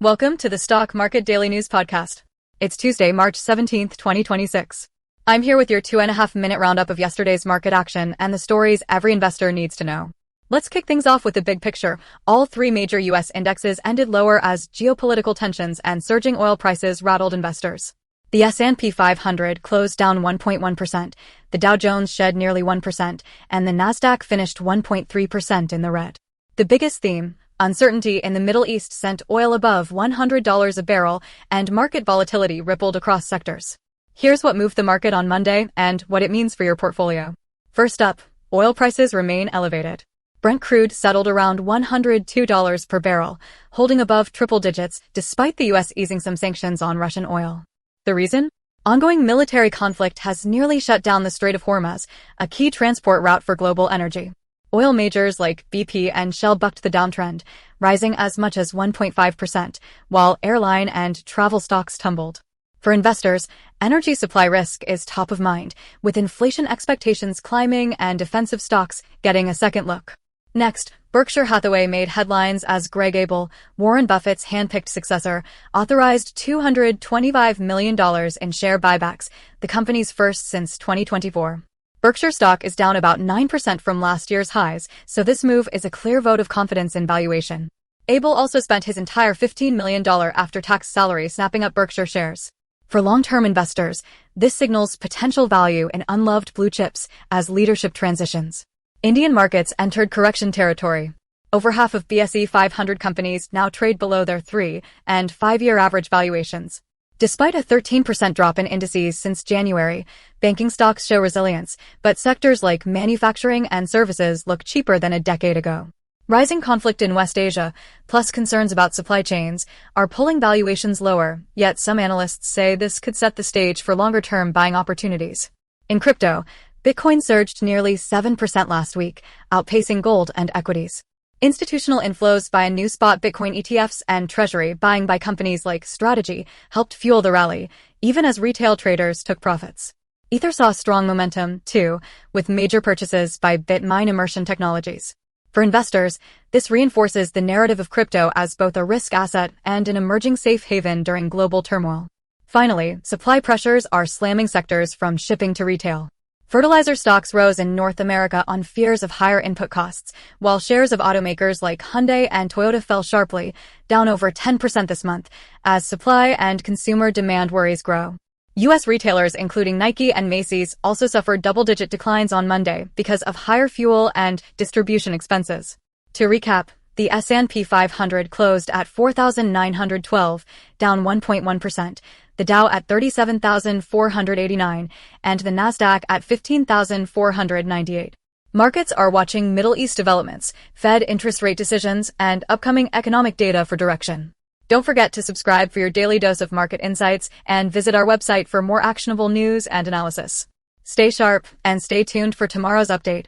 Welcome to the Stock Market Daily News Podcast. It's Tuesday, March 17th, 2026. I'm here with your 2.5-minute roundup of yesterday's market action and the stories every investor needs to know. Let's kick things off with the big picture. All three major U.S. indexes ended lower as geopolitical tensions and surging oil prices rattled investors. The S&P 500 closed down 1.1%, the Dow Jones shed nearly 1%, and the Nasdaq finished 1.3% in the red. The biggest theme: uncertainty in the Middle East sent oil above $100 a barrel, and market volatility rippled across sectors. Here's what moved the market on Monday and what it means for your portfolio. First up, oil prices remain elevated. Brent crude settled around $102 per barrel, holding above triple digits despite the U.S. easing some sanctions on Russian oil. The reason? Ongoing military conflict has nearly shut down the Strait of Hormuz, a key transport route for global energy. Oil majors like BP and Shell bucked the downtrend, rising as much as 1.5%, while airline and travel stocks tumbled. For investors, energy supply risk is top of mind, with inflation expectations climbing and defensive stocks getting a second look. Next, Berkshire Hathaway made headlines as Greg Abel, Warren Buffett's handpicked successor, authorized $225 million in share buybacks, the company's first since 2024. Berkshire stock is down about 9% from last year's highs, so this move is a clear vote of confidence in valuation. Abel also spent his entire $15 million after-tax salary snapping up Berkshire shares. For long-term investors, this signals potential value in unloved blue chips as leadership transitions. Indian markets entered correction territory. Over half of BSE 500 companies now trade below their 3- and 5-year average valuations. Despite a 13% drop in indices since January, banking stocks show resilience, but sectors like manufacturing and services look cheaper than a decade ago. Rising conflict in West Asia, plus concerns about supply chains, are pulling valuations lower, yet some analysts say this could set the stage for longer-term buying opportunities. In crypto, Bitcoin surged nearly 7% last week, outpacing gold and equities. Institutional inflows via new spot Bitcoin ETFs and treasury buying by companies like Strategy helped fuel the rally, even as retail traders took profits. Ether saw strong momentum, too, with major purchases by Bitmine Immersion Technologies. For investors, this reinforces the narrative of crypto as both a risk asset and an emerging safe haven during global turmoil. Finally, supply pressures are slamming sectors from shipping to retail. Fertilizer stocks rose in North America on fears of higher input costs, while shares of automakers like Hyundai and Toyota fell sharply, down over 10% this month, as supply and consumer demand worries grow. U.S. retailers including Nike and Macy's also suffered double-digit declines on Monday because of higher fuel and distribution expenses. To recap, the S&P 500 closed at 4,912, down 1.1%, the Dow at 37,489, and the Nasdaq at 15,498. Markets are watching Middle East developments, Fed interest rate decisions, and upcoming economic data for direction. Don't forget to subscribe for your daily dose of market insights and visit our website for more actionable news and analysis. Stay sharp and stay tuned for tomorrow's update.